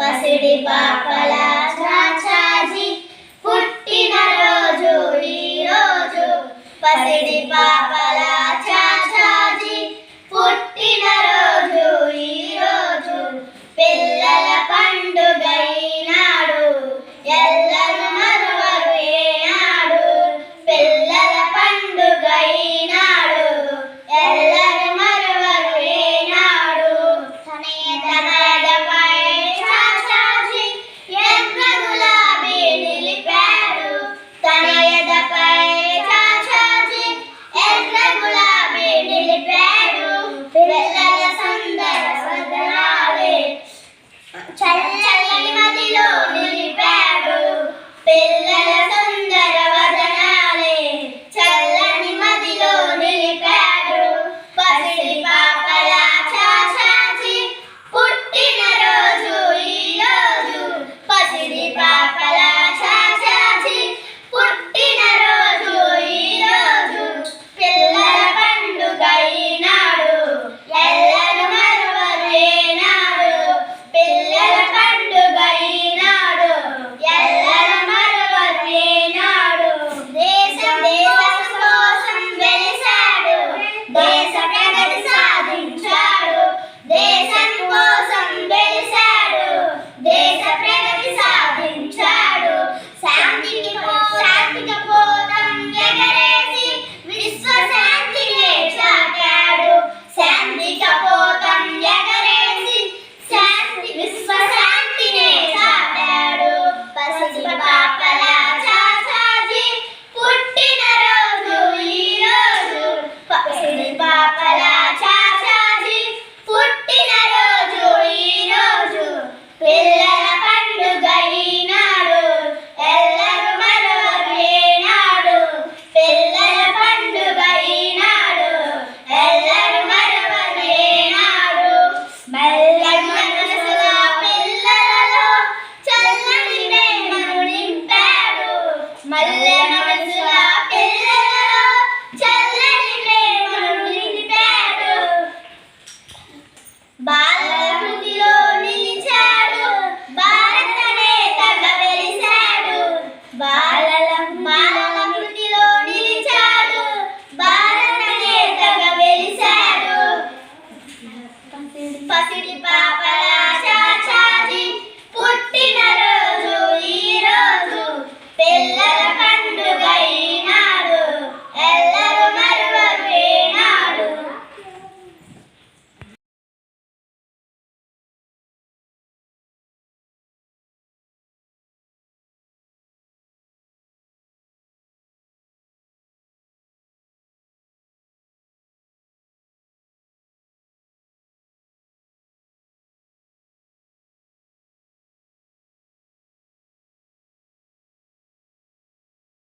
పసిడి పాపల చాచాజీ పుట్టిన రోజు ఈ రోజు. పసిడి పాపల చాచాజీ పుట్టిన రోజు ఈ రోజు. పిల్లల పండుగ ఈనాడు ఎల్లరు మరువరు ఏనాడు. పిల్లల పండుగ ఈనాడు ఎల్లరు మరువరు ఏనాడు. తనయదపై చాచాజీ ఎర్ర గులాబీ నిలిపాడు. తనయదపై చాచాజీ ఎర్ర గులాబీ నిలిపాడు. పిల్లల సందర వదనాలే చల్లని మదిలో నిలిపాడు. పిల్లల